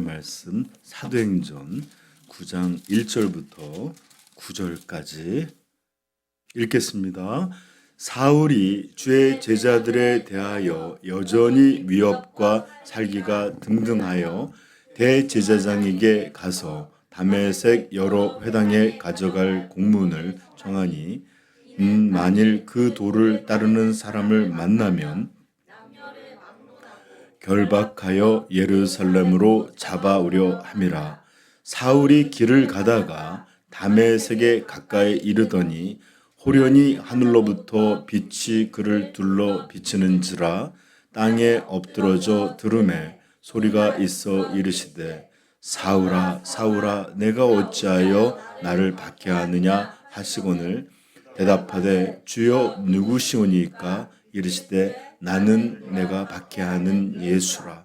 말씀 사도행전 9장 1절부터 9절까지 읽겠습니다. 사울이 주의 제자들에 대하여 여전히 위협과 살기가 등등하여 대제사장에게 가서 다메섹 여러 회당에 가져갈 공문을 청하니 만일 그 도를 따르는 사람을 만나면 결박하여 예루살렘으로 잡아오려 함이라. 사울이 길을 가다가 다메섹에 가까이 이르더니 호련히 하늘로부터 빛이 그를 둘러 비치는지라. 땅에 엎드러져 들음에 소리가 있어 이르시되 사울아 사울아 내가 어찌하여 나를 박해하느냐 하시거늘 대답하되 주여 누구시오니까 이르시되 나는 내가 박해하는 예수라.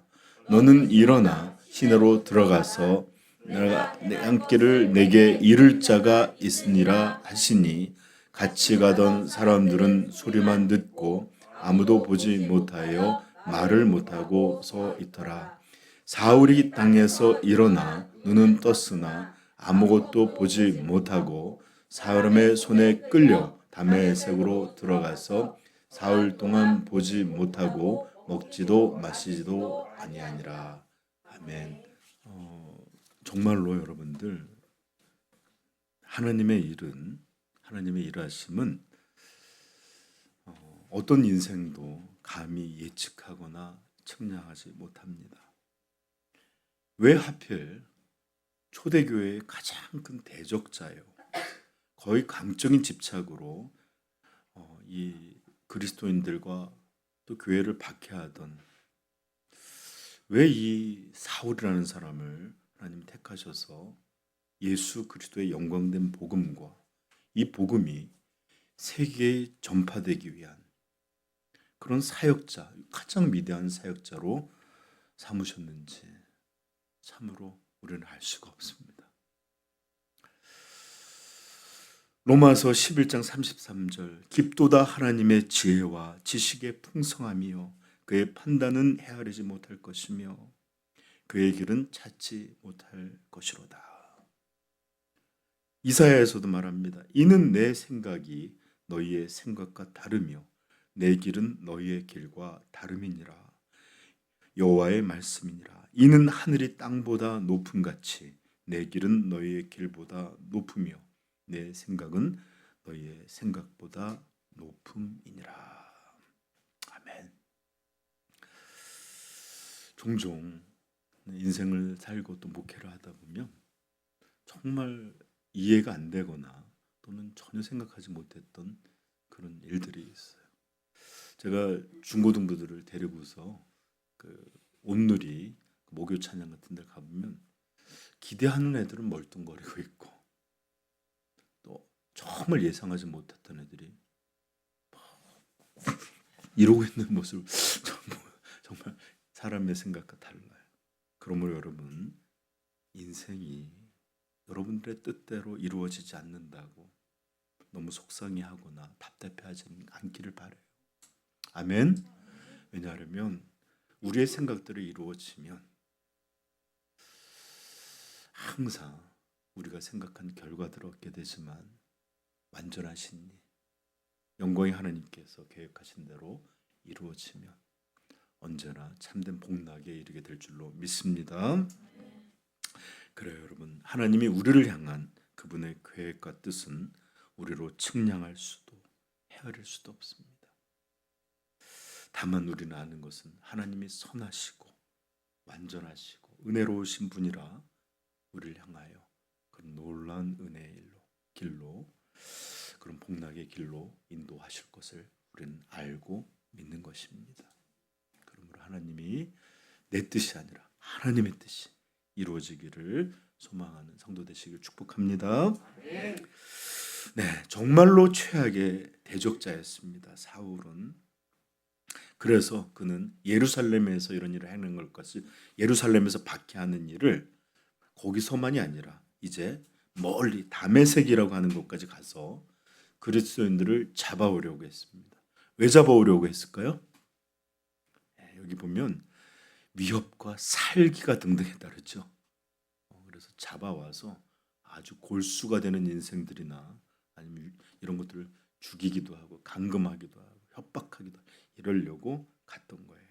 너는 일어나 시내로 들어가서 내가 양길을 내게 이를 자가 있으니라 하시니 같이 가던 사람들은 소리만 듣고 아무도 보지 못하여 말을 못하고 서 있더라. 사울이 땅에서 일어나 눈은 떴으나 아무것도 보지 못하고 사람의 손에 끌려 다메섹으로 들어가서 사흘 동안 보지 못하고 먹지도 마시지도 아니하니라. 아멘. 정말로 여러분들 하나님의 일은 하나님의 일하심은 어떤 인생도 감히 예측하거나 측량하지 못합니다. 왜 하필 초대교회의 가장 큰 대적자예요. 거의 강적인 집착으로 이 그리스도인들과 또 교회를 박해하던 왜 이 사울이라는 사람을 하나님 택하셔서 예수 그리스도의 영광된 복음과 이 복음이 세계에 전파되기 위한 그런 사역자, 가장 위대한 사역자로 삼으셨는지 참으로 우리는 알 수가 없습니다. 로마서 11장 33절 깊도다 하나님의 지혜와 지식의 풍성함이요 그의 판단은 헤아리지 못할 것이며 그의 길은 찾지 못할 것이로다. 이사야에서도 말합니다. 이는 내 생각이 너희의 생각과 다르며 내 길은 너희의 길과 다름이니라. 여호와의 말씀이니라. 이는 하늘이 땅보다 높음같이 내 길은 너희의 길보다 높으며 내 생각은 너희의 생각보다 높음이니라. 아멘. 종종 인생을 살고 또 목회를 하다 보면 정말 이해가 안 되거나 또는 전혀 생각하지 못했던 그런 일들이 있어요. 제가 중고등부들을 데리고서 그 온누리 목요 찬양 같은 데 가보면 기대하는 애들은 멀뚱거리고 있고 또 정말 예상하지 못했던 애들이 이러고 있는 모습 정말 사람의 생각과 달라요. 그러므로 여러분 인생이 여러분들의 뜻대로 이루어지지 않는다고 너무 속상해하거나 답답해하지 않기를 바라요. 아멘. 왜냐하면 우리의 생각대로 이루어지면 항상 우리가 생각한 결과들을 얻게 되지만 완전하신 영광의 하나님께서 계획하신 대로 이루어지면 언제나 참된 복락에 이르게 될 줄로 믿습니다. 그래요 여러분, 하나님이 우리를 향한 그분의 계획과 뜻은 우리로 측량할 수도 헤아릴 수도 없습니다. 다만 우리는 아는 것은 하나님이 선하시고 완전하시고 은혜로우신 분이라 우리를 향하여 그런 놀라운 은혜의 길로 그런 복락의 길로 인도하실 것을 우리는 알고 믿는 것입니다. 그러므로 하나님이 내 뜻이 아니라 하나님의 뜻이 이루어지기를 소망하는 성도 되시길 축복합니다. 네, 정말로 최악의 대적자였습니다. 사울은. 그래서 그는 예루살렘에서 이런 일을 하는 것까지 예루살렘에서 박해하는 일을 거기서만이 아니라 이제 멀리 다메섹이라고 하는 곳까지 가서 그리스도인들을 잡아오려고 했습니다. 왜 잡아오려고 했을까요? 여기 보면 위협과 살기가 등등에 따르죠. 그래서 잡아와서 아주 골수가 되는 인생들이나 아니면 이런 것들을 죽이기도 하고 감금하기도 하고 협박하기도 하고 이러려고 갔던 거예요.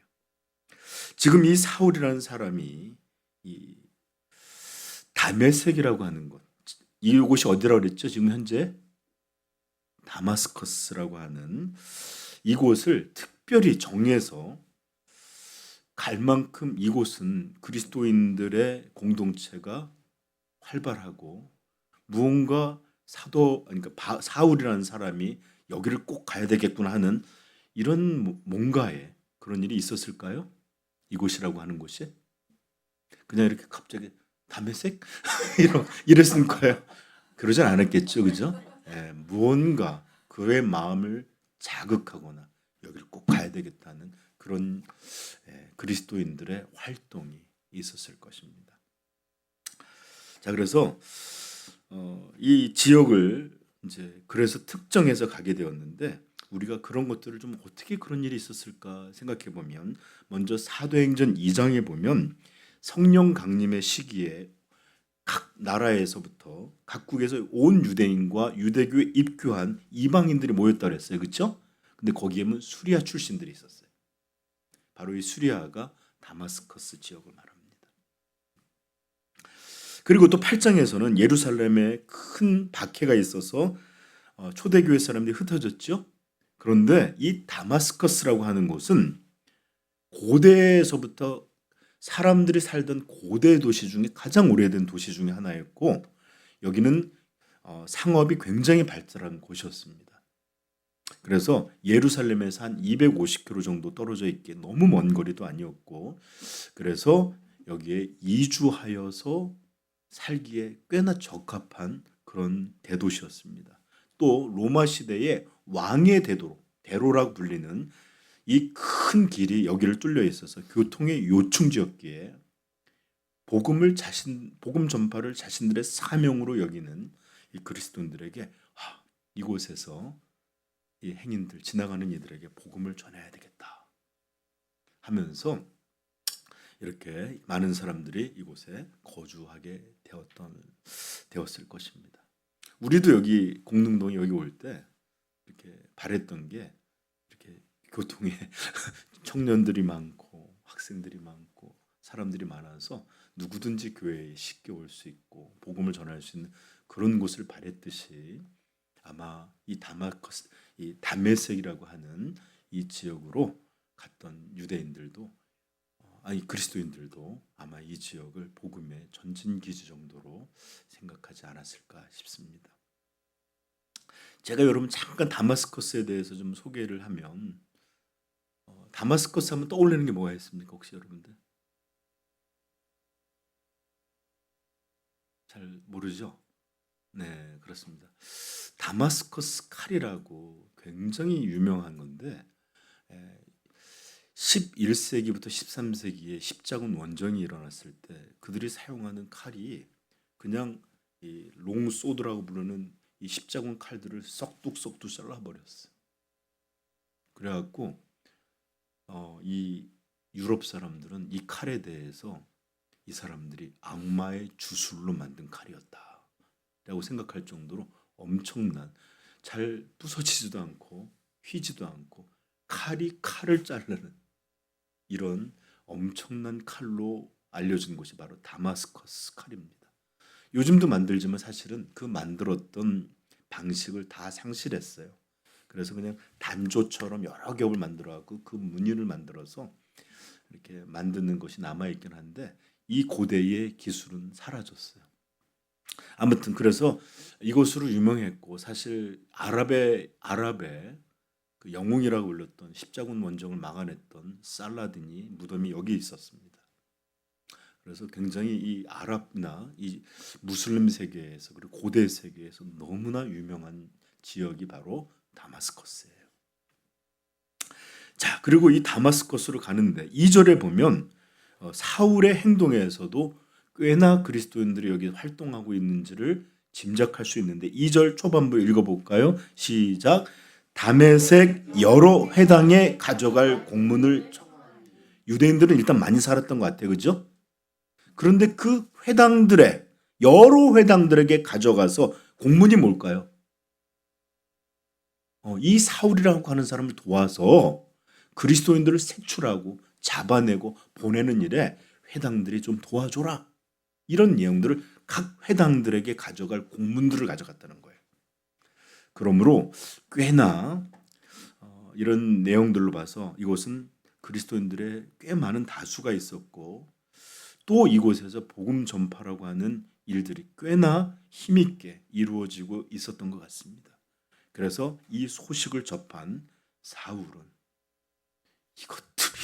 지금 이 사울이라는 사람이 이 다메섹이라고 하는 곳, 이곳이 어디라고 그랬죠? 지금 현재 다마스커스라고 하는 이곳을 특별히 정해서 갈 만큼 이곳은 그리스도인들의 공동체가 활발하고 무언가 그러니까 사울이라는 사람이 여기를 꼭 가야 되겠구나 하는 이런 뭔가에 그런 일이 있었을까요? 이곳이라고 하는 곳이 그냥 이렇게 갑자기 다메섹 이랬을 거예요. 그러진 않았겠죠, 그죠? 예, 무언가 그의 마음을 자극하거나 여기를 꼭 가야 되겠다는 그런 그리스도인들의 활동이 있었을 것입니다. 자, 그래서 이 지역을 이제 그래서 특정해서 가게 되었는데 우리가 그런 것들을 좀 어떻게 그런 일이 있었을까 생각해 보면 먼저 사도행전 2장에 보면 성령 강림의 시기에 각 나라에서부터 각국에서 온 유대인과 유대교에 입교한 이방인들이 모였다 그랬어요. 그렇죠? 근데 거기에는 수리아 출신들이 있었어요. 바로 이 수리아가 다마스커스 지역을 말합니다. 그리고 또 8장에서는 예루살렘에 큰 박해가 있어서 초대교회 사람들이 흩어졌죠. 그런데 이 다마스커스라고 하는 곳은 고대에서부터 사람들이 살던 고대 도시 중에 가장 오래된 도시 중에 하나였고 여기는 상업이 굉장히 발달한 곳이었습니다. 그래서 예루살렘에서 한 250km 정도 떨어져 있기에 너무 먼 거리도 아니었고 그래서 여기에 이주하여서 살기에 꽤나 적합한 그런 대도시였습니다. 또 로마 시대의 왕의 대로라고 불리는 이 큰 길이 여기를 뚫려 있어서 교통의 요충지였기에 복음 전파를 자신들의 사명으로 여기는 이 그리스도인들에게 이곳에서 이 행인들 지나가는 이들에게 복음을 전해야 되겠다 하면서 이렇게 많은 사람들이 이곳에 거주하게 되었을 것입니다. 우리도 여기 공릉동에 여기 올 때 이렇게 바랬던 게 이렇게 교통에 청년들이 많고 학생들이 많고 사람들이 많아서 누구든지 교회에 쉽게 올 수 있고 복음을 전할 수 있는 그런 곳을 바랬듯이 아마 이 다메섹이라고 하는 이 지역으로 갔던 유대인들도 그리스도인들도 아마 이 지역을 복음의 전진기지 정도로 생각하지 않았을까 싶습니다. 제가 여러분 잠깐 다마스커스에 대해서 좀 소개를 하면 다마스커스 하면 떠올리는 게 뭐가 있습니까? 혹시 여러분들? 잘 모르죠? 네, 그렇습니다. 다마스커스 칼이라고 굉장히 유명한 건데 11세기부터 13세기에 십자군 원정이 일어났을 때 그들이 사용하는 칼이 그냥 이 롱소드라고 부르는 이 십자군 칼들을 썩둑썩둑 잘라버렸어요. 그래갖고 이 유럽 사람들은 이 칼에 대해서 이 사람들이 악마의 주술로 만든 칼이었다 라고 생각할 정도로 엄청난 잘 부서지지도 않고 휘지도 않고 칼이 칼을 자르는 이런 엄청난 칼로 알려진 곳이 바로 다마스커스 칼입니다. 요즘도 만들지만 사실은 그 만들었던 방식을 다 상실했어요. 그래서 그냥 단조처럼 여러 겹을 만들어갖고 그 무늬를 만들어서 이렇게 만드는 것이 남아있긴 한데 이 고대의 기술은 사라졌어요. 아무튼 그래서 이것으로 유명했고 사실 아랍의 그 영웅이라고 불렸던 십자군 원정을 막아냈던 살라딘이 무덤이 여기 있었습니다. 그래서 굉장히 이 아랍이나 이 무슬림 세계에서 그리고 고대 세계에서 너무나 유명한 지역이 바로 다마스커스예요. 자, 그리고 이 다마스커스로 가는데 2절에 보면 사울의 행동에서도 꽤나 그리스도인들이 여기 활동하고 있는지를 짐작할 수 있는데 2절 초반부 읽어볼까요? 시작. 다메섹 여러 회당에 가져갈 공문을 유대인들은 일단 많이 살았던 것 같아요. 그죠? 그런데 그 회당들에 여러 회당들에게 가져가서 공문이 뭘까요? 이 사울이라고 하는 사람을 도와서 그리스도인들을 색출하고 잡아내고 보내는 일에 회당들이 좀 도와줘라. 이런 내용들을 각 회당들에게 가져갈 공문들을 가져갔다는 거예요. 그러므로 꽤나 이런 내용들로 봐서 이곳은 그리스도인들의 꽤 많은 다수가 있었고 또 이곳에서 복음 전파라고 하는 일들이 꽤나 힘있게 이루어지고 있었던 것 같습니다. 그래서 이 소식을 접한 사울은 이것들이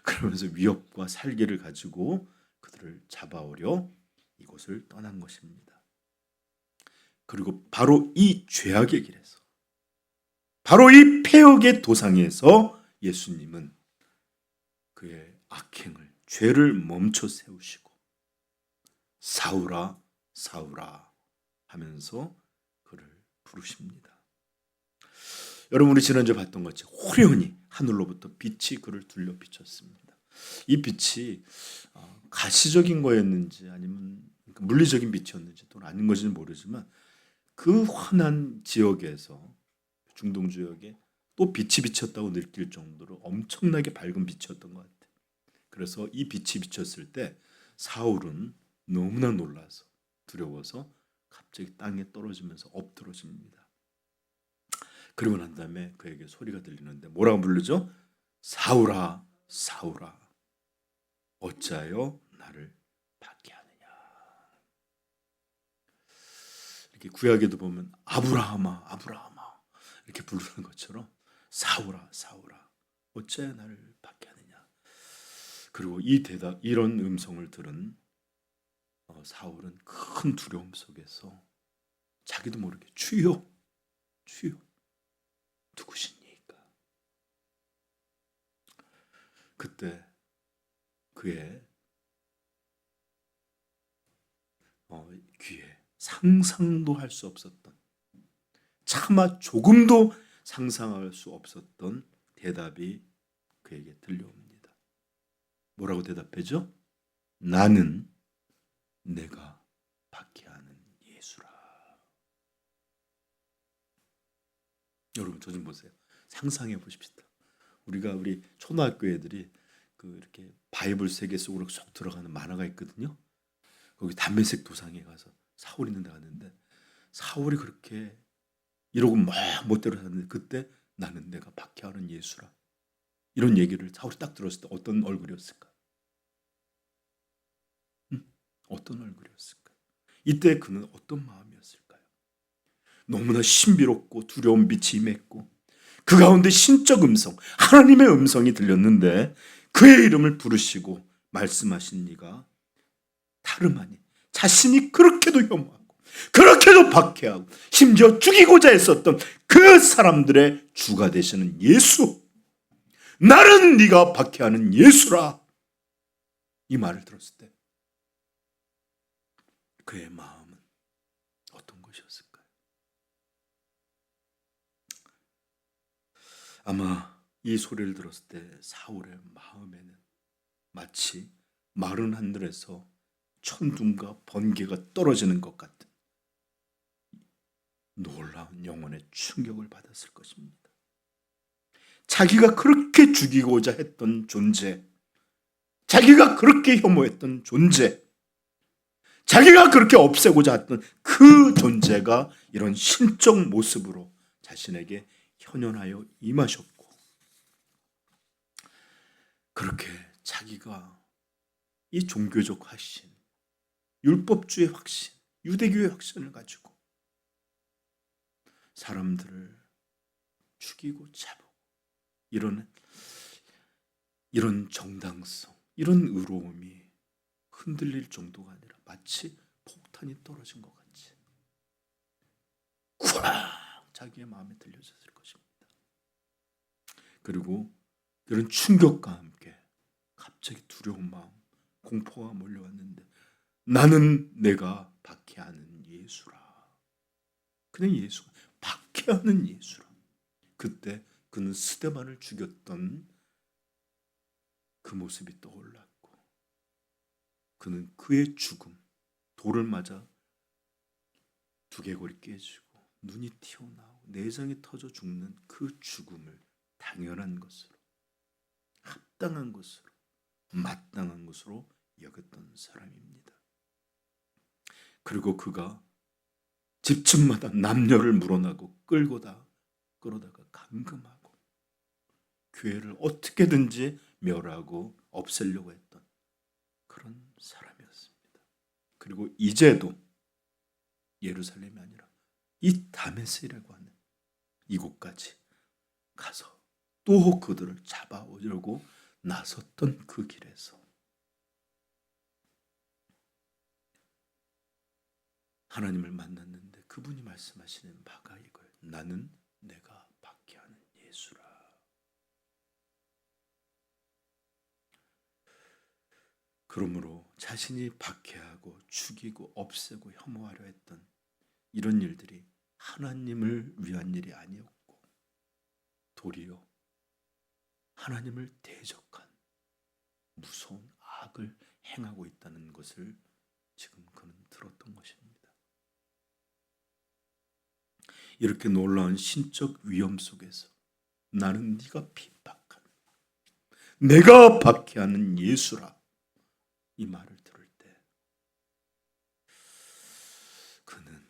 그러면서 위협과 살기를 가지고 그들을 잡아오려 이곳을 떠난 것입니다. 그리고 바로 이 죄악의 길에서 바로 이 폐역의 도상에서 예수님은 그의 악행을 죄를 멈춰 세우시고 사울아 사울아 하면서 그를 부르십니다. 여러분 우리 지난주에 봤던 것처럼 호련히 하늘로부터 빛이 그를 둘러 비쳤습니다. 이 빛이 가시적인 거였는지 아니면 물리적인 빛이었는지 또는 아닌 것인지 모르지만 그 환한 지역에서 중동 지역에 또 빛이 비쳤다고 느낄 정도로 엄청나게 밝은 빛이었던 것 같아요. 그래서 이 빛이 비쳤을 때 사울은 너무나 놀라서 두려워서 갑자기 땅에 떨어지면서 엎드러집니다. 그리고 난 다음에 그에게 소리가 들리는데 뭐라고 부르죠? 사울아 사울아 어찌하여 나를 박해하느냐. 이렇게 구약에도 보면 아브라함아 아브라함아 이렇게 부르는 것처럼 사울아 사울아 어찌하여 나를 박해하느냐. 그리고 이 대답 이런 음성을 들은 사울은 큰 두려움 속에서 자기도 모르게 주여 주여 누구십니까? 그때 그의 귀에 상상도 할 수 없었던 차마 조금도 상상할 수 없었던 대답이 그에게 들려옵니다. 뭐라고 대답하죠? 나는 내가 박해하는 예수라. 여러분 저 좀 보세요. 상상해 보십시다. 우리 초등학교 애들이 이렇게 바이블 세계 속으로 쏙 들어가는 만화가 있거든요. 거기 담배색 도상에 가서 사울이 있는 데 갔는데 사울이 그렇게 이러고 막 멋대로 사는데 그때 나는 내가 박해하는 예수라. 이런 얘기를 사울이 딱 들었을 때 어떤 얼굴이었을까? 어떤 얼굴이었을까? 이때 그는 어떤 마음이었을까요? 너무나 신비롭고 두려운 빛이 임했고 그 가운데 신적 음성, 하나님의 음성이 들렸는데 그의 이름을 부르시고 말씀하신 이가 다름 아닌 자신이 그렇게도 혐오하고 그렇게도 박해하고 심지어 죽이고자 했었던 그 사람들의 주가 되시는 예수, 나는 네가 박해하는 예수라. 이 말을 들었을 때 그의 마음은 어떤 것이었을까요? 아마 이 소리를 들었을 때 사울의 마음에는 마치 마른 하늘에서 천둥과 번개가 떨어지는 것 같은 놀라운 영혼의 충격을 받았을 것입니다. 자기가 그렇게 죽이고자 했던 존재, 자기가 그렇게 혐오했던 존재, 자기가 그렇게 없애고자 했던 그 존재가 이런 신적 모습으로 자신에게 현현하여 임하셨고 그렇게 자기가 이 종교적 확신, 율법주의 확신, 유대교의 확신을 가지고 사람들을 죽이고 잡고 이런 정당성, 이런 의로움이 흔들릴 정도가 아니라 마치 폭탄이 떨어진 것 같이 꽉 자기의 마음에 들려졌을 것입니다. 그리고 이런 충격과 함께 갑자기 두려운 마음, 공포가 몰려왔는데 나는 내가 박해하는 예수라. 그냥 예수가 박해하는 예수라. 그때 그는 스데반을 죽였던 그 모습이 떠올랐고 그는 그의 죽음, 돌을 맞아 두개골이 깨지고 눈이 튀어나오고 내장이 터져 죽는 그 죽음을 당연한 것으로, 합당한 것으로, 마땅한 것으로 여겼던 사람입니다. 그리고 그가 집집마다 남녀를 물어나고 끌어다가 감금하고 교회를 어떻게든지 멸하고 없애려고 했던 그런 사람이었습니다. 그리고 이제도 예루살렘이 아니라 이 다메섹이라고 하는 이곳까지 가서 또 그들을 잡아오려고 나섰던 그 길에서 하나님을 만났는데 그분이 말씀하시는 바가 이거예요. 나는 내가 박해하는 예수라. 그러므로 자신이 박해하고 죽이고 없애고 혐오하려 했던 이런 일들이 하나님을 위한 일이 아니었고 도리어 하나님을 대적한 무서운 악을 행하고 있다는 것을 지금 그는 들었던 것입니다. 이렇게 놀라운 신적 위험 속에서 나는 네가 핍박한, 내가 박해하는 예수라, 이 말을 들을 때 그는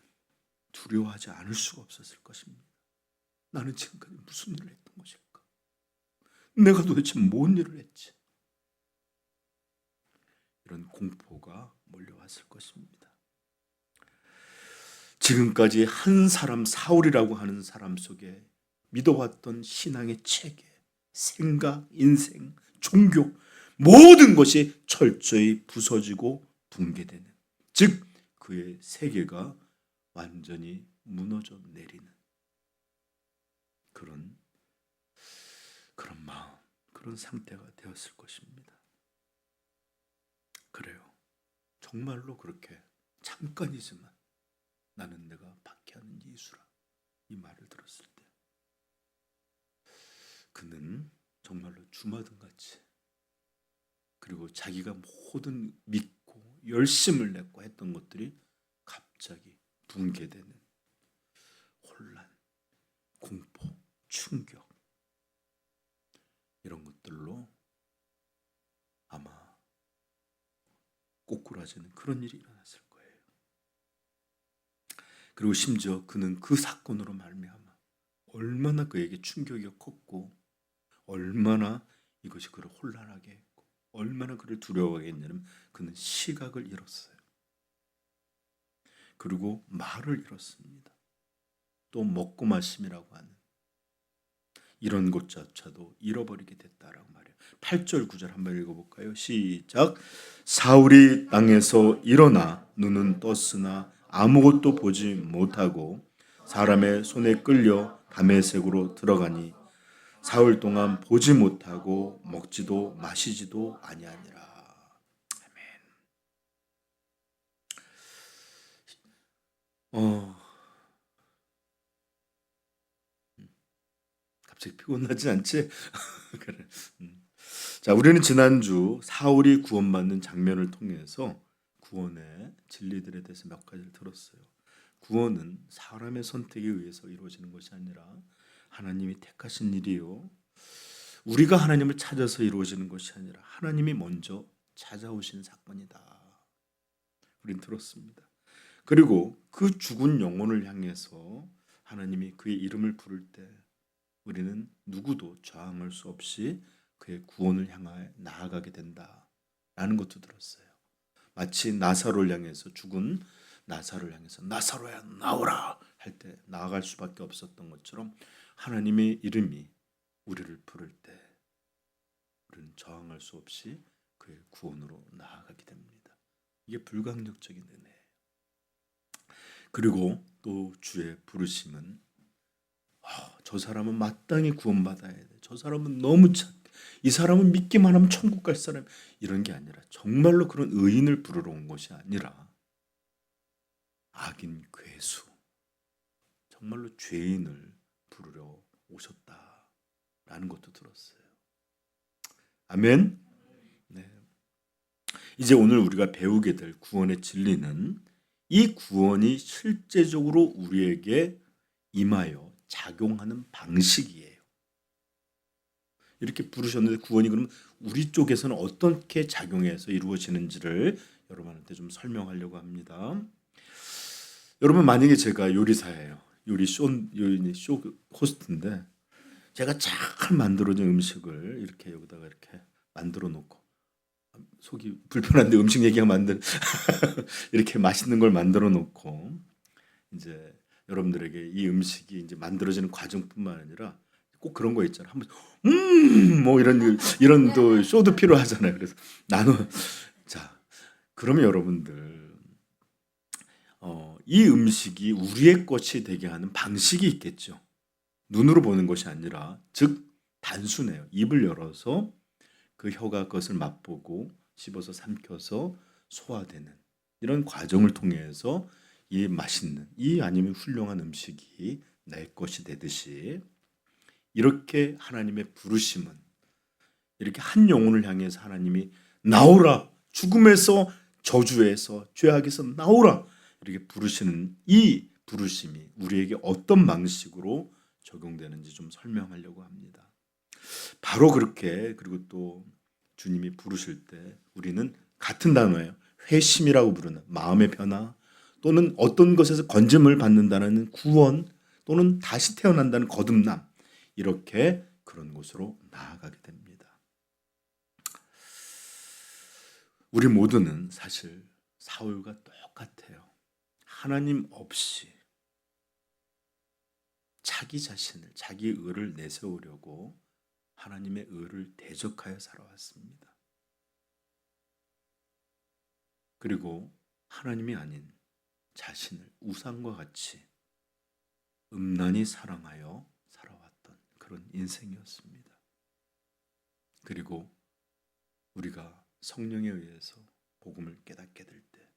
두려워하지 않을 수가 없었을 것입니다. 나는 지금까지 무슨 일을 했던 것일까? 내가 도대체 뭔 일을 했지? 이런 공포가 몰려왔을 것입니다. 지금까지 한 사람, 사울이라고 하는 사람 속에 믿어왔던 신앙의 체계, 생각, 인생, 종교, 모든 것이 철저히 부서지고 붕괴되는, 즉 그의 세계가 완전히 무너져 내리는 그런 마음, 그런 상태가 되었을 것입니다. 그래요. 정말로 그렇게 잠깐이지만 나는 내가 박해하는 예수라, 이 말을 들었을 때 그는 정말로 주마등같이, 그리고 자기가 모든 믿고 열심을 냈고 했던 것들이 갑자기 붕괴되는 혼란, 공포, 충격, 이런 것들로 아마 꼬꾸라지는 그런 일이 일어났을 거예요. 그리고 심지어 그는 그 사건으로 말미암아 얼마나 그에게 충격이 컸고 얼마나 이것이 그를 혼란하게 했고 얼마나 그를 두려워하게 했냐면 그는 시각을 잃었어요. 그리고 말을 잃었습니다. 또 먹고 마심이라고 하는 이런 것조차도 잃어버리게 됐다라고 말해요. 8절 9절 한번 읽어볼까요? 시작. 사울이 땅에서 일어나 눈은 떴으나 아무것도 보지 못하고 사람의 손에 끌려 다메섹으로 들어가니 사흘 동안 보지 못하고 먹지도 마시지도 아니하니라. 갑자기 피곤하지 않지? 그래. 자, 우리는 지난주 사울이 구원받는 장면을 통해서 구원의 진리들에 대해서 몇 가지를 들었어요. 구원은 사람의 선택에 의해서 이루어지는 것이 아니라 하나님이 택하신 일이요. 우리가 하나님을 찾아서 이루어지는 것이 아니라 하나님이 먼저 찾아오신 사건이다. 우린 들었습니다. 그리고 그 죽은 영혼을 향해서 하나님이 그의 이름을 부를 때 우리는 누구도 저항할 수 없이 그의 구원을 향하여 나아가게 된다라는 것도 들었어요. 마치 나사로를 향해서 죽은 나사로를 향해서 나사로야 나오라 할 때 나아갈 수밖에 없었던 것처럼 하나님의 이름이 우리를 부를 때 우리는 저항할 수 없이 그의 구원으로 나아가게 됩니다. 이게 불강력적인 은혜예요. 그리고 또 주의 부르심은 저 사람은 마땅히 구원받아야 돼. 저 사람은 너무 착해. 이 사람은 믿기만 하면 천국 갈 사람. 이런 게 아니라 정말로 그런 의인을 부르러 온 것이 아니라 악인 괴수, 정말로 죄인을 부르러 오셨다라는 것도 들었어요. 아멘. 네. 이제 오늘 우리가 배우게 될 구원의 진리는 이 구원이 실제적으로 우리에게 임하여 작용하는 방식이에요. 이렇게 부르셨는데 구원이 그럼 우리 쪽에서는 어떻게 작용해서 이루어지는지를 여러분한테 좀 설명하려고 합니다. 여러분 만약에 제가 요리사예요. 요리 쇼 호스트인데 제가 잘 만들어진 음식을 이렇게 여기다가 이렇게 만들어 놓고 속이 불편한데 음식 얘기하면 안 돼. 이렇게 맛있는 걸 만들어 놓고 이제 여러분들에게 이 음식이 이제 만들어지는 과정뿐만 아니라 꼭 그런 거 있잖아. 한번 뭐 이런 또 쇼도 필요하잖아요. 그래서 나는 자 그러면 여러분들 이 음식이 우리의 것이 되게 하는 방식이 있겠죠. 눈으로 보는 것이 아니라 즉 단순해요. 입을 열어서 그 혀가 그것을 맛보고 씹어서 삼켜서 소화되는 이런 과정을 통해서 이 맛있는 이 아니면 훌륭한 음식이 내 것이 되듯이 이렇게 하나님의 부르심은 이렇게 한 영혼을 향해서 하나님이 나오라 죽음에서 저주에서 죄악에서 나오라 이렇게 부르시는 이 부르심이 우리에게 어떤 방식으로 적용되는지 좀 설명하려고 합니다. 바로 그렇게 그리고 또 주님이 부르실 때 우리는 같은 단어예요. 회심이라고 부르는 마음의 변화 또는 어떤 것에서 건짐을 받는다는 구원 또는 다시 태어난다는 거듭남 이렇게 그런 곳으로 나아가게 됩니다. 우리 모두는 사실 사울과 똑같아요. 하나님 없이 자기 자신을 자기 의를 내세우려고 하나님의 의를 대적하여 살아왔습니다. 그리고 하나님이 아닌 자신을 우상과 같이 음란히 사랑하여 살아왔던 그런 인생이었습니다. 그리고 우리가 성령에 의해서 복음을 깨닫게 될 때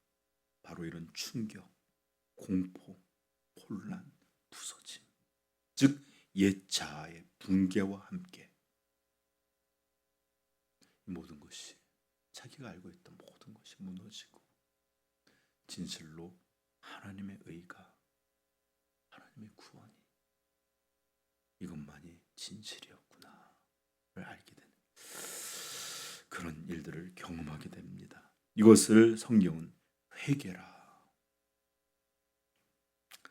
바로 이런 충격, 공포, 혼란, 부서짐 즉 옛 자아의 붕괴와 함께 모든 것이 자기가 알고 있던 모든 것이 무너지고 진실로 하나님의 의가 하나님의 구원이 이것만이 진실이었구나를 알게 되는 그런 일들을 경험하게 됩니다. 이것을 성경은 회개라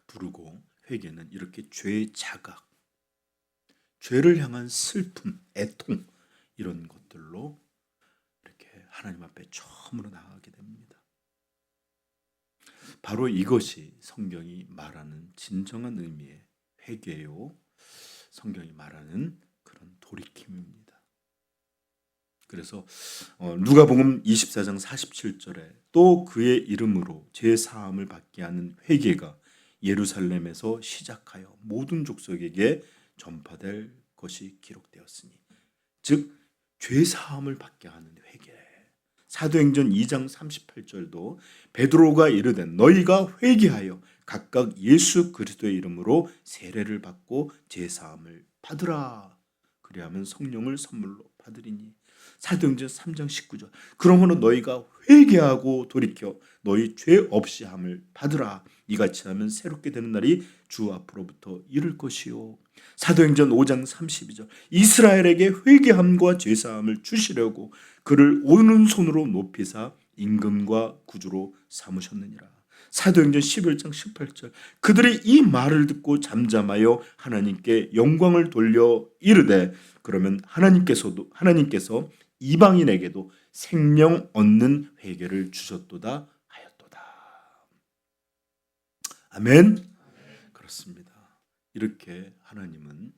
부르고 회개는 이렇게 죄의 자각, 죄를 향한 슬픔, 애통 이런 것들로 이렇게 하나님 앞에 처음으로 나아가게 됩니다. 바로 이것이 성경이 말하는 진정한 의미의 회개요. 성경이 말하는 그런 돌이킴입니다. 그래서 누가복음 24장 47절에 또 그의 이름으로 죄사함을 받게 하는 회개가 예루살렘에서 시작하여 모든 족속에게 전파될 것이 기록되었으니 즉 죄사함을 받게 하는 회개. 사도행전 2장 38절도 베드로가 이르되 너희가 회개하여 각각 예수 그리스도의 이름으로 세례를 받고 죄사함을 받으라. 그리하면 성령을 선물로 받으리니. 사도행전 3장 19절 그러므로 너희가 회개하고 돌이켜 너희 죄 없이 함을 받으라. 이같이 하면 새롭게 되는 날이 주 앞으로부터 이를 것이요. 사도행전 5장 32절 이스라엘에게 회개함과 죄사함을 주시려고 그를 오른손으로 높이사 임금과 구주로 삼으셨느니라. 사도행전 11장 18절 그들이 이 말을 듣고 잠잠하여 하나님께 영광을 돌려 이르되 그러면 하나님께서 이방인에게도 생명 얻는 회개를 주셨도다 하였도다. 아멘. 그렇습니다. 이렇게 하나님은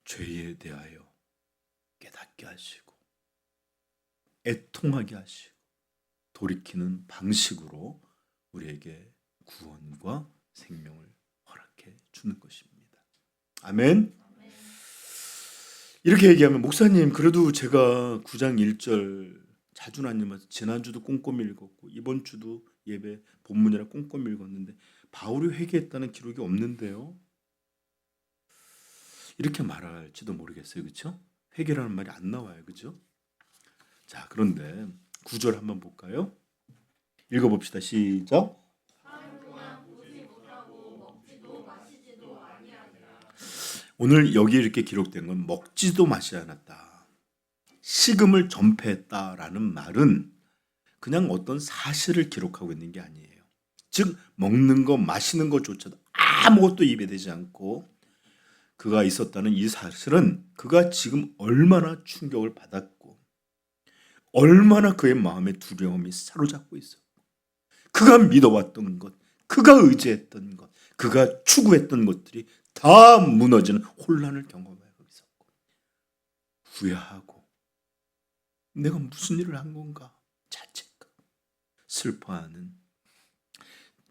죄에 대하여 깨닫게 하시고 애통하게 하시고 돌이키는 방식으로 우리에게 구원과 생명을 허락해 주는 것입니다. 아멘. 이렇게 얘기하면 목사님 그래도 제가 9장 1절 자주 나님한테 지난주도 꼼꼼히 읽었고 이번 주도 예배 본문이라 꼼꼼히 읽었는데 바울이 회개했다는 기록이 없는데요. 이렇게 말할지도 모르겠어요. 그렇죠? 회개라는 말이 안 나와요. 그렇죠? 자, 그런데 구절 한번 볼까요? 읽어봅시다. 시작. 오늘 여기 이렇게 기록된 건 먹지도 마시지 않았다. 식음을 전폐했다라는 말은 그냥 어떤 사실을 기록하고 있는 게 아니에요. 즉 먹는 거 마시는 것조차도 아무것도 입에 대지 않고 그가 있었다는 이 사실은 그가 지금 얼마나 충격을 받았고 얼마나 그의 마음의 두려움이 사로잡고 있었고 그가 믿어왔던 것, 그가 의지했던 것, 그가 추구했던 것들이 다 무너지는 혼란을 경험하고 있었고 후회하고 내가 무슨 일을 한 건가 자책감, 슬퍼하는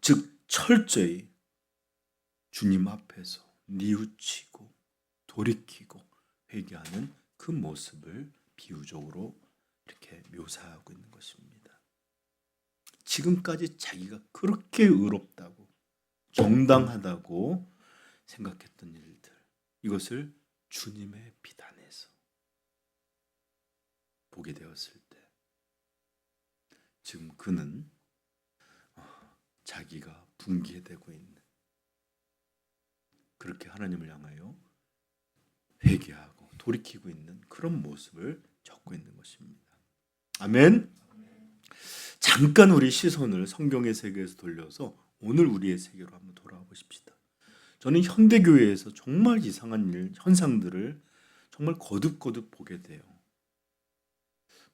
즉 철저히 주님 앞에서 뉘우치고 돌이키고 회개하는 그 모습을 비유적으로 이렇게 묘사하고 있는 것입니다. 지금까지 자기가 그렇게 의롭다고 정당하다고 생각했던 일들, 이것을 주님의 비단에서 보게 되었을 때 지금 그는 자기가 분개되고 있는 그렇게 하나님을 향하여 회개하고 돌이키고 있는 그런 모습을 적고 있는 것입니다. 아멘. 잠깐 우리 시선을 성경의 세계에서 돌려서 오늘 우리의 세계로 한번 돌아와 보십시다. 저는 현대교회에서 정말 이상한 일, 현상들을 정말 거듭거듭 보게 돼요.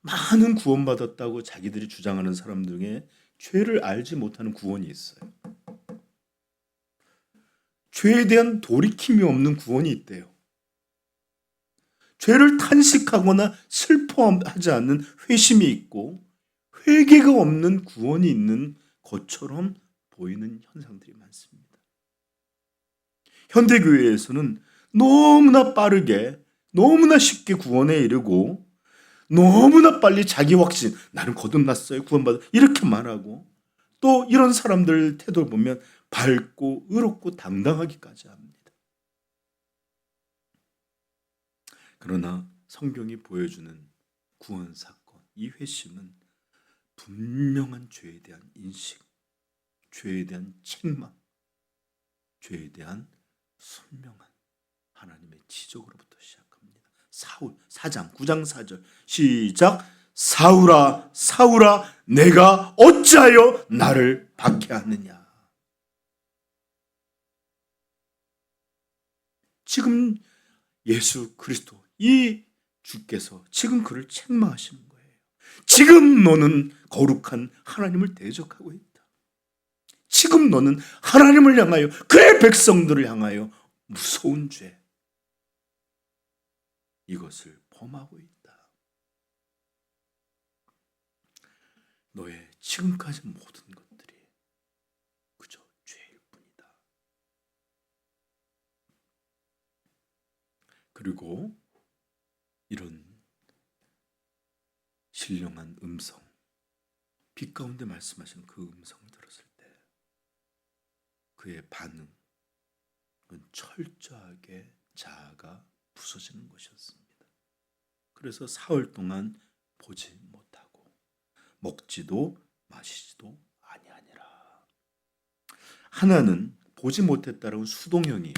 많은 구원받았다고 자기들이 주장하는 사람들 중에 죄를 알지 못하는 구원이 있어요. 죄에 대한 돌이킴이 없는 구원이 있대요. 죄를 탄식하거나 슬퍼하지 않는 회심이 있고 회개가 없는 구원이 있는 것처럼 보이는 현상들이 많습니다. 현대교회에서는 너무나 빠르게 너무나 쉽게 구원에 이르고 너무나 빨리 자기 확신, 나는 거듭났어요, 구원받아, 이렇게 말하고 또 이런 사람들 태도를 보면 밝고 의롭고 당당하기까지 합니다. 그러나 성경이 보여주는 구원 사건, 이 회심은 분명한 죄에 대한 인식, 죄에 대한 책망, 죄에 대한 선명한 하나님의 지적으로부터 시작합니다. 사울 4장 9장 4절 시작. 사울아 사울아 내가 어찌하여 나를 박해하느냐. 지금 예수 그리스도 이 주께서 지금 그를 책망하시는 거예요. 지금 너는 거룩한 하나님을 대적하고 있다. 지금 너는 하나님을 향하여 그의 백성들을 향하여 무서운 죄 이것을 범하고 있다. 너의 지금까지 모든 것들이 그저 죄일 뿐이다. 그리고 이런 신령한 음성, 빛 가운데 말씀하신 그 음성을 들었을 때 그의 반응은 철저하게 자아가 부서지는 것이었습니다. 그래서 사흘 동안 보지 못하고 먹지도 마시지도 아니하니라. 하나는 보지 못했다라고 수동형이에요.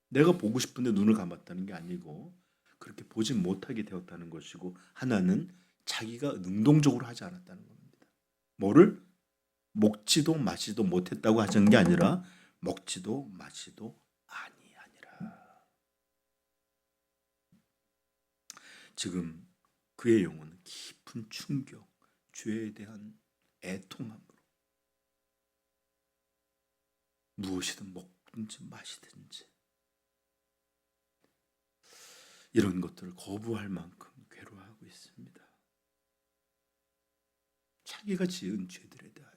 내가 보고 싶은데 눈을 감았다는 게 아니고 그렇게 보지 못하게 되었다는 것이고, 하나는 자기가 능동적으로 하지 않았다는 겁니다. 뭐를? 먹지도 마시지도 못했다고 하는 게 아니라 먹지도 마시지도 아니하니라. 지금 그의 영혼은 깊은 충격, 죄에 대한 애통함으로 무엇이든 먹든지 마시든지 이런 것들을 거부할 만큼 괴로워하고 있습니다. 자기가 지은 죄들에 대하여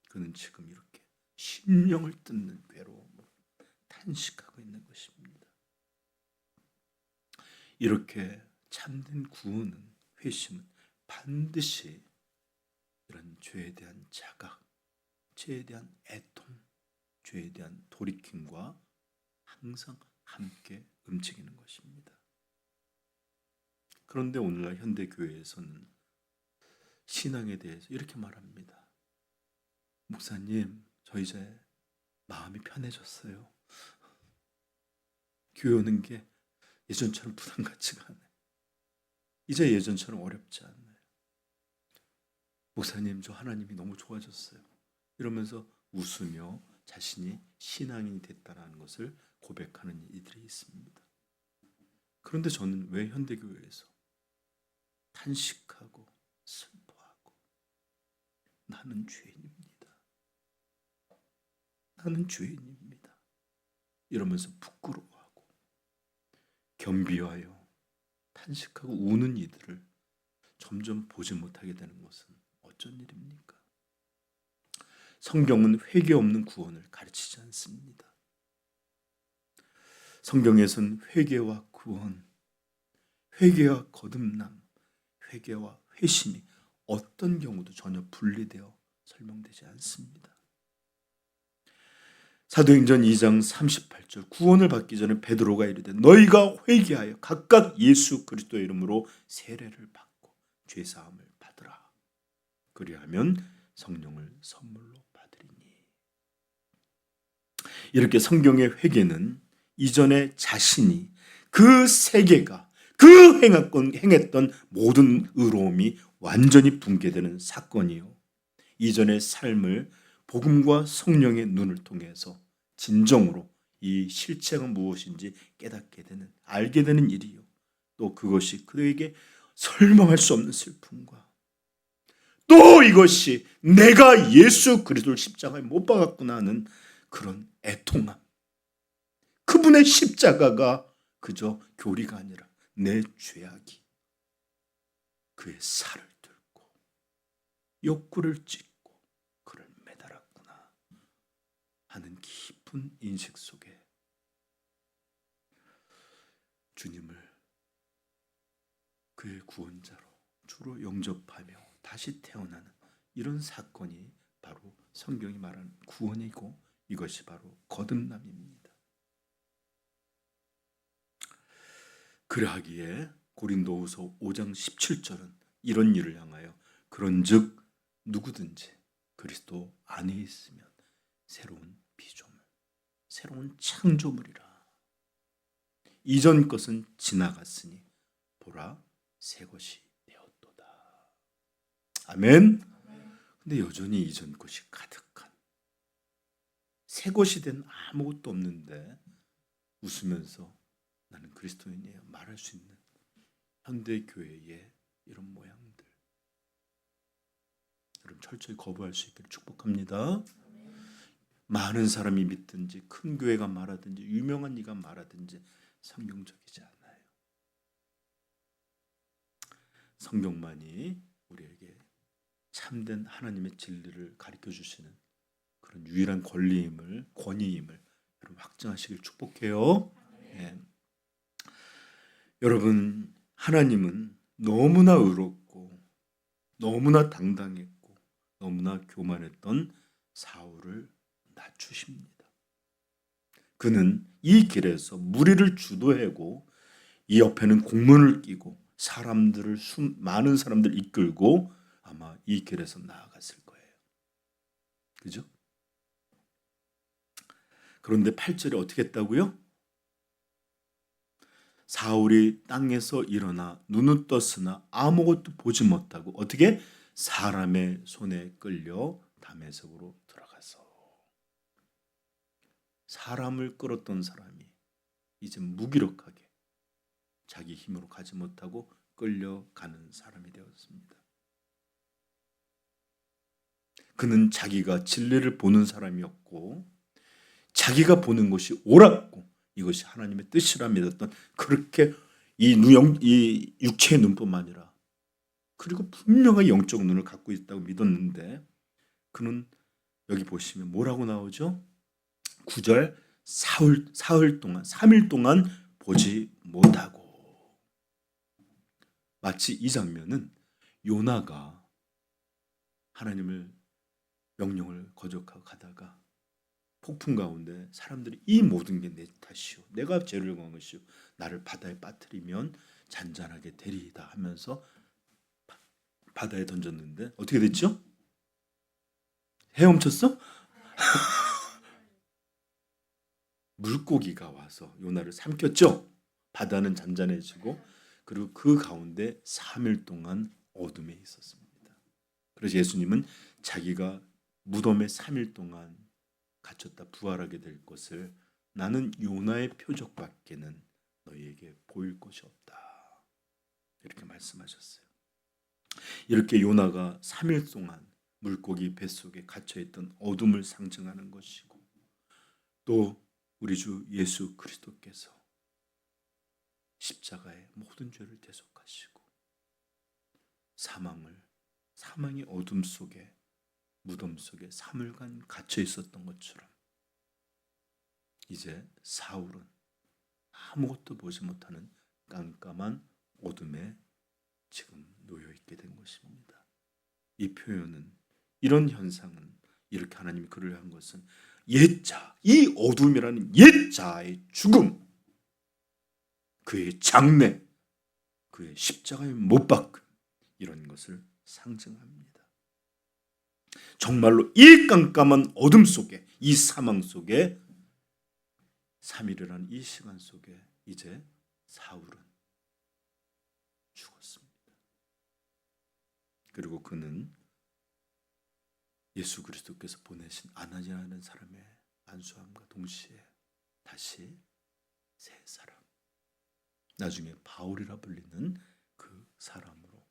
그는 지금 이렇게 심령을 뜯는 괴로움을 탄식하고 있는 것입니다. 이렇게 참된 구원은, 회심은 반드시 이런 죄에 대한 자각, 죄에 대한 애통, 죄에 대한 돌이킴과 항상 함께 움직이는 것입니다. 그런데 오늘날 현대 교회에서는 신앙에 대해서 이렇게 말합니다. 목사님, 저 이제 마음이 편해졌어요. 교회 오는 게 예전처럼 부담 같지가 않아요. 이제 예전처럼 어렵지 않아요. 목사님, 저 하나님이 너무 좋아졌어요. 이러면서 웃으며 자신이 신앙인이 됐다는 것을 고백하는 이들이 있습니다. 그런데 저는 왜 현대교회에서 탄식하고 슬퍼하고 나는 죄인입니다. 나는 죄인입니다. 이러면서 부끄러워하고 겸비하여 탄식하고 우는 이들을 점점 보지 못하게 되는 것은 어쩐 일입니까? 성경은 회개 없는 구원을 가르치지 않습니다. 성경에서는 회개와 구원, 회개와 거듭남, 회개와 회심이 어떤 경우도 전혀 분리되어 설명되지 않습니다. 사도행전 2장 38절 구원을 받기 전에 베드로가 이르되 너희가 회개하여 각각 예수 그리스도의 이름으로 세례를 받고 죄사함을 받으라. 그리하면 성령을 선물로 받으리니. 이렇게 성경의 회개는 이전에 자신이 그 세계가 그 행했던 모든 의로움이 완전히 붕괴되는 사건이요. 이전의 삶을 복음과 성령의 눈을 통해서 진정으로 이 실체가 무엇인지 깨닫게 되는, 알게 되는 일이요. 또 그것이 그에게 설명할 수 없는 슬픔과 또 이것이 내가 예수 그리스도를 십자가에 못 박았구나 하는 그런 애통함. 그분의 십자가가 그저 교리가 아니라 내 죄악이 그의 살을 들고 욕구를 찢고 그를 매달았구나 하는 깊은 인식 속에 주님을 그의 구원자로 주로 영접하며 다시 태어나는 이런 사건이 바로 성경이 말하는 구원이고 이것이 바로 거듭남입니다. 그러하기에 고린도후서 5장 17절은 이런 일을 향하여 그런즉 누구든지 그리스도 안에 있으면 새로운 피조물, 새로운 창조물이라. 이전 것은 지나갔으니 보라 새 것이 되었도다. 아멘. 근데 여전히 이전 것이 가득한 새 것이 된 아무것도 없는데 웃으면서 나는 그리스도인이에요 말할 수 있는 현대 교회의 이런 모양들, 여러분 철저히 거부할 수 있기를 축복합니다. 많은 사람이 믿든지 큰 교회가 말하든지 유명한 이가 말하든지 성경적이지 않아요. 성경만이 우리에게 참된 하나님의 진리를 가르쳐 주시는 그런 유일한 권위임을 여러분 확증하시길 축복해요. 네. 여러분, 하나님은 너무나 의롭고 너무나 당당했고 너무나 교만했던 사울을 낮추십니다. 그는 이 길에서 무리를 주도하고 이 옆에는 공문을 끼고 많은 사람들을 이끌고 아마 이 길에서 나아갔을 거예요. 그죠? 그런데 8절에 어떻게 했다고요? 사울이 땅에서 일어나 눈을 떴으나 아무것도 보지 못하고 어떻게? 사람의 손에 끌려 다메섹으로 들어가서 사람을 끌었던 사람이 이제 무기력하게 자기 힘으로 가지 못하고 끌려가는 사람이 되었습니다. 그는 자기가 진리를 보는 사람이었고 자기가 보는 것이 옳았고 이것이 하나님의 뜻이라 믿었던 그렇게 이 육체의 눈뿐만 아니라 그리고 분명한 영적 눈을 갖고 있다고 믿었는데 그는 여기 보시면 뭐라고 나오죠? 9절 사흘 동안 3일 동안 보지 못하고 마치 이 장면은 요나가 하나님을 명령을 거적하고 가다가 폭풍 가운데 사람들이 이 모든 게 내 탓이오. 내가 죄를 범한 것이오. 나를 바다에 빠뜨리면 잔잔하게 되리이다 하면서 바다에 던졌는데 어떻게 됐죠? 헤엄쳤어? 물고기가 와서 요나를 삼켰죠. 바다는 잔잔해지고 그리고 그 가운데 3일 동안 어둠에 있었습니다. 그래서 예수님은 자기가 무덤에 3일 동안 갇혔다 부활하게 될 것을 나는 요나의 표적밖에는 너희에게 보일 것이 없다. 이렇게 말씀하셨어요. 이렇게 요나가 3일 동안 물고기 뱃속에 갇혀있던 어둠을 상징하는 것이고 또 우리 주 예수 그리스도께서 십자가에 모든 죄를 대속하시고 사망의 어둠 속에 무덤 속에 3일간 갇혀 있었던 것처럼 이제 사울은 아무것도 보지 못하는 깜깜한 어둠에 지금 놓여 있게 된 것입니다. 이 표현은 이런 현상은 이렇게 하나님이 그를 한 것은 옛자, 이 어둠이라는 옛자의 죽음, 그의 장래, 그의 십자가의 못 박음 이런 것을 상징합니다. 정말로 이 깜깜한 어둠 속에 이 사망 속에 3일이라는 이 시간 속에 이제 사울은 죽었습니다. 그리고 그는 예수 그리스도께서 보내신 아나니아라는 사람의 안수함과 동시에 다시 새 사람, 나중에 바울이라 불리는 그 사람으로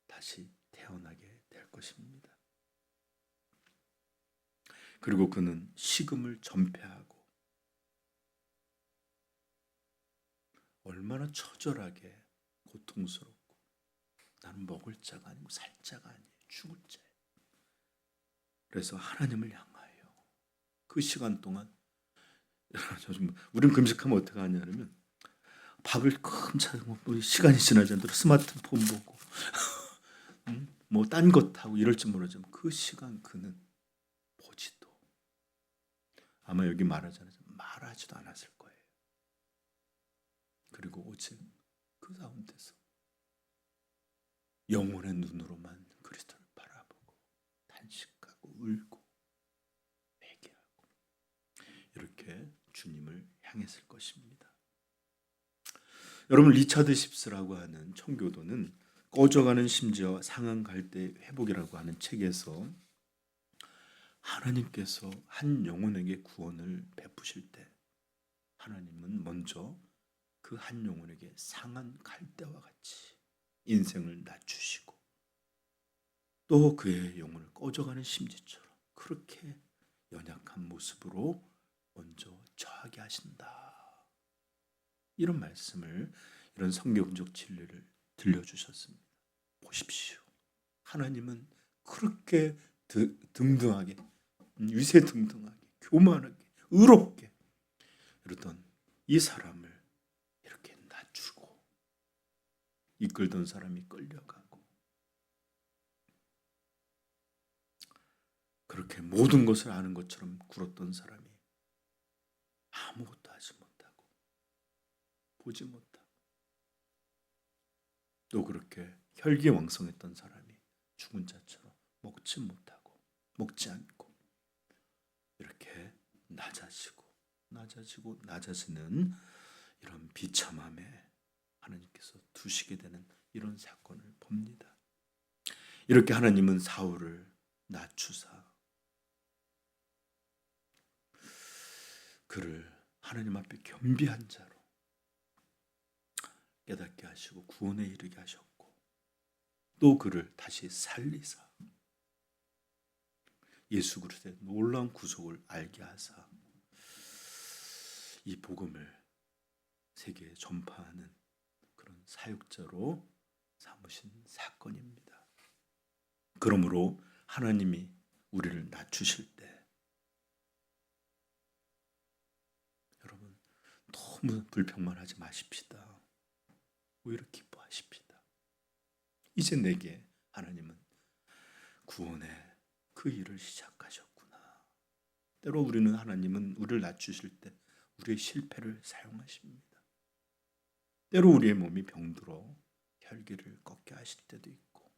다시 태어나게 될 것입니다. 그리고 그는 식음을 전폐하고 얼마나 처절하게 고통스럽고 나는 먹을 자가 아니고 살 자가 아니에요. 죽을 자예요. 그래서 하나님을 향하여 그 시간 동안 우리는 금식하면 어떻게 하냐면 밥을 끔찍 먹고 시간이 지나지 않도록 스마트폰 보고 뭐 딴 것 하고 이럴지 모르지만 그 시간 그는 보지도 아마 여기 말하지도 않았을 거예요. 그리고 오직 그 가운데서 영혼의 눈으로만 그리스도를 바라보고 탄식하고 울고 회개하고 이렇게 주님을 향했을 것입니다. 여러분 리차드 십스라고 하는 청교도는 꺼져가는 심지어 상한 갈대 회복이라고 하는 책에서 하나님께서 한 영혼에게 구원을 베푸실 때 하나님은 먼저 그 한 영혼에게 상한 갈대와 같이 인생을 낮추시고 또 그의 영혼을 꺼져가는 심지처럼 그렇게 연약한 모습으로 먼저 처하게 하신다. 이런 말씀을 이런 성경적 진리를 들려주셨습니다. 보십시오. 하나님은 그렇게 등등하게 위세등등하게 교만하게 의롭게 이러던 이 사람을 이렇게 낮추고 이끌던 사람이 끌려가고 그렇게 모든 것을 아는 것처럼 굴었던 사람이 아무것도 하지 못하고 보지 못하고 또 그렇게 혈기왕성했던 사람이 죽은 자처럼 먹지 못하고 먹지 않고 이렇게 낮아지는 이런 비참함에 하나님께서 두시게 되는 이런 사건을 봅니다. 이렇게 하나님은 사울을 낮추사 그를 하나님 앞에 겸비한 자로 깨닫게 하시고 구원에 이르게 하셨고 또 그를 다시 살리사 예수 그리스도의 놀라운 구속을 알게 하사 이 복음을 세계에 전파하는 그런 사역자로 삼으신 사건입니다. 그러므로 하나님이 우리를 낮추실 때 여러분 너무 불평만 하지 마십시다. 오히려 기뻐하십시다. 이제 내게 하나님은 구원의 그 일을 시작하셨구나. 때로 우리는 하나님은 우리를 낮추실 때 우리의 실패를 사용하십니다. 때로 우리의 몸이 병들어 혈기를 꺾게 하실 때도 있고,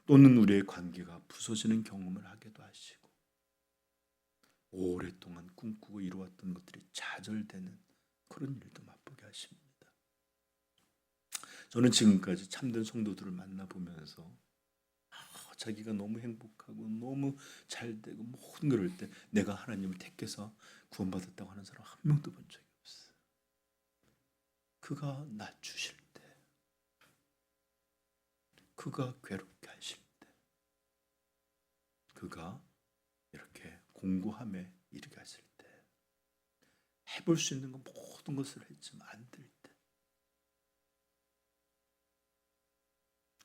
또는 우리의 관계가 부서지는 경험을 하기도 하시고, 오랫동안 꿈꾸고 이루었던 것들이 좌절되는 그런 일도 맛보게 하십니다. 저는 지금까지 참된 성도들을 만나보면서 자기가 너무 행복하고 너무 잘되고 모든 그럴 때 내가 하나님을 택해서 구원받았다고 하는 사람 한 명도 본 적이 없어요. 그가 낮추실 때, 그가 괴롭게 하실 때, 그가 이렇게 공고함에 이르게 하실 때, 해볼 수 있는 건 모든 것을 했지만 안 될 때,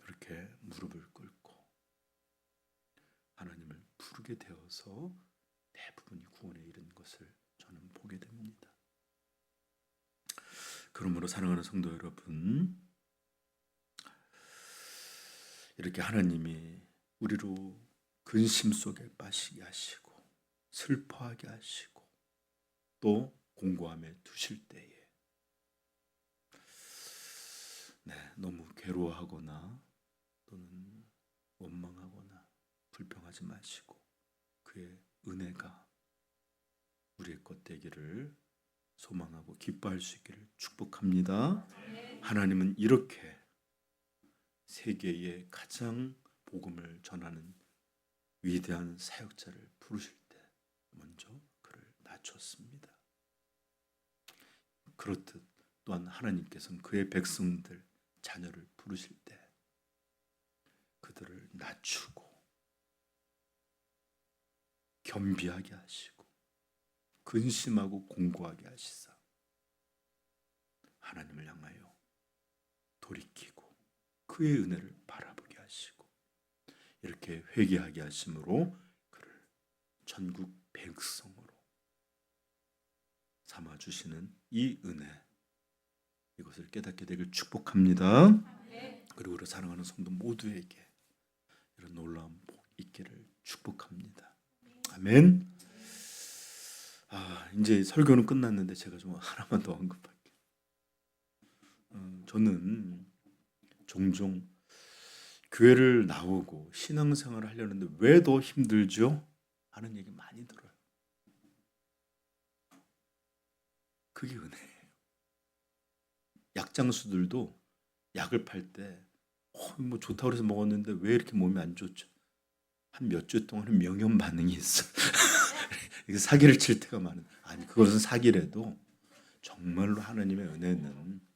그렇게 무릎을 꿇고 하나님을 부르게 되어서 대부분이 구원에 이른 것을 저는 보게 됩니다. 그러므로 사랑하는 성도 여러분, 이렇게 하나님이 우리로 근심 속에 빠지게 하시고 슬퍼하게 하시고 또 공고함에 두실 때에 너무 괴로워하거나 또는 원망하거나 불평하지 마시고 그의 은혜가 우리의 것 되기를 소망하고 기뻐할 수 있기를 축복합니다. 하나님은 이렇게 세계에 가장 복음을 전하는 위대한 사역자를 부르실 때 먼저 그를 낮췄습니다. 그렇듯 또한 하나님께서는 그의 백성들, 자녀를 부르실 때 그들을 낮추고 겸비하게 하시고 근심하고 공고하게 하시사 하나님을 향하여 돌이키고 그의 은혜를 바라보게 하시고 이렇게 회개하게 하심으로 그를 전국 백성으로 삼아주시는 이 은혜, 이것을 깨닫게 되길 축복합니다. 그리고 우리 사랑하는 성도 모두에게 이런 놀라운 복 있기를 축복합니다. 아멘. 이제 설교는 끝났는데 제가 좀 하나만 더 언급할게요. 저는 종종 교회를 나오고 신앙생활을 하려는데 왜 더 힘들죠? 하는 얘기 많이 들어요. 그게 은혜예요. 약장수들도 약을 팔 때 뭐 좋다고 해서 먹었는데 왜 이렇게 몸이 안 좋죠? 한 몇 주 동안은 명현 반응이 있어. 사기를 칠 때가 많은. 아니 그것은 사기래도 정말로 하나님의 은혜는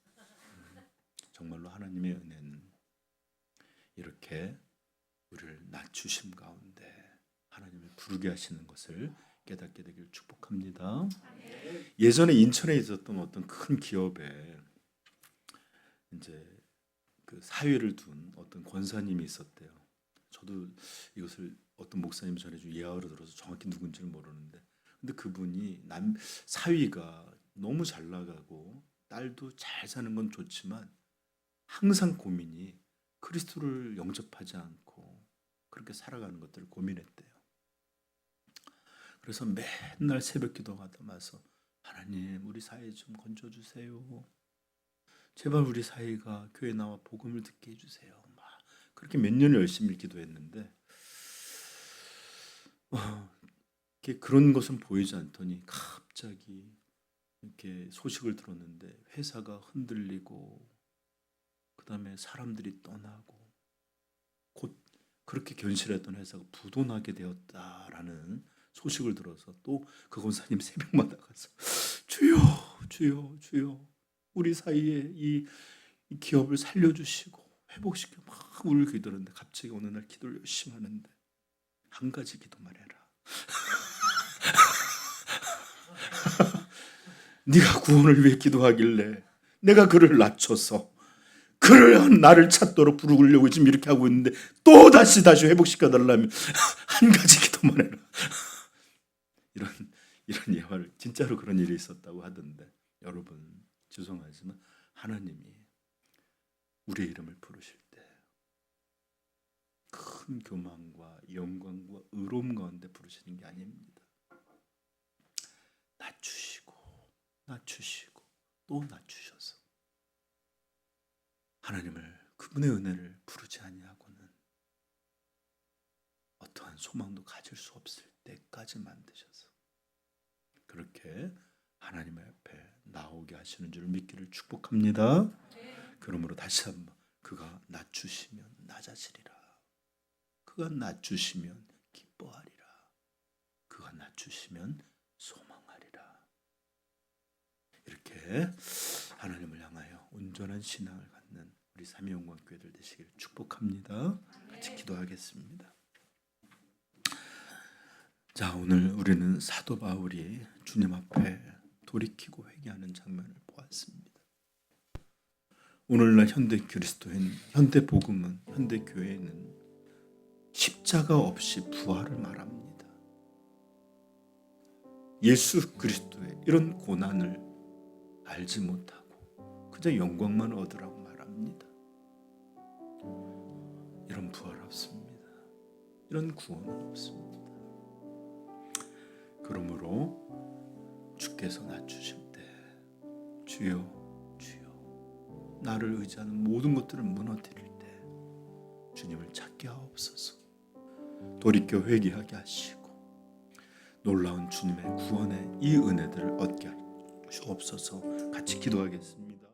이렇게 우리를 낮추심 가운데 하나님을 부르게 하시는 것을 깨닫게 되길 축복합니다. 예전에 인천에 있었던 어떤 큰 기업에 이제 그 사회를 둔 어떤 권사님이 있었대요. 저도 이것을 어떤 목사님 전해준 예화로 들어서 정확히 누군지는 모르는데, 근데 그분이 사위가 너무 잘 나가고 딸도 잘 사는 건 좋지만 항상 고민이 그리스도를 영접하지 않고 그렇게 살아가는 것들을 고민했대요. 그래서 맨날 새벽 기도하다 마서 하나님 우리 사회 좀 건져주세요. 제발 우리 사회가 교회 나와 복음을 듣게 해주세요. 막 그렇게 몇 년을 열심히 기도했는데 그런 것은 보이지 않더니 갑자기 이렇게 소식을 들었는데 회사가 흔들리고 그 다음에 사람들이 떠나고 곧 그렇게 견실했던 회사가 부도나게 되었다라는 소식을 들어서 또 그 권사님 새벽마다 가서 주여 주여 주여 우리 사이에 이 기업을 살려주시고 회복시켜 막 울고 기도하는데 갑자기 어느 날 기도를 열심히 하는데 한 가지 기도만 해라. 네가 구원을 위해 기도하길래 내가 그를 낮춰서 그를 나를 찾도록 부르려고 지금 이렇게 하고 있는데 또 다시 회복시켜달라면 한 가지 기도만 해라. 이런 예화를 진짜로 그런 일이 있었다고 하던데, 여러분 죄송하지만 하나님이 우리의 이름을 부르실 때 큰 교만과 영광과 의로움 가운데 부르시는 게 아닙니다. 낮추시고 또 낮추셔서 하나님을 그분의 은혜를 부르지 아니하고는 어떠한 소망도 가질 수 없을 때까지 만드셔서 그렇게 하나님 앞에 나오게 하시는 줄 믿기를 축복합니다. 그러므로 다시 한번 그가 낮추시면 낮아지리라. 그가 낮추시면 기뻐하리라. 그가 낮추시면 소망하리라. 이렇게 하나님을 향하여 온전한 신앙을 갖는 우리 삼위영광교회들 되시기를 축복합니다. 같이 기도하겠습니다. 자, 오늘 우리는 사도 바울이 주님 앞에 돌이키고 회개하는 장면을 보았습니다. 오늘날 현대 그리스도인, 현대 복음은, 현대 교회는 십자가 없이 부활을 말합니다. 예수 그리스도의 이런 고난을 알지 못하고 그저 영광만 얻으라고 말합니다. 이런 부활 없습니다. 이런 구원은 없습니다. 그러므로 주께서 낮추실 때 주여 주여 나를 의지하는 모든 것들을 무너뜨릴 때 주님을 찾게 하옵소서. 돌이켜 회개하게 하시고 놀라운 주님의 구원의 이 은혜들을 얻게 하옵소서. 같이 기도하겠습니다.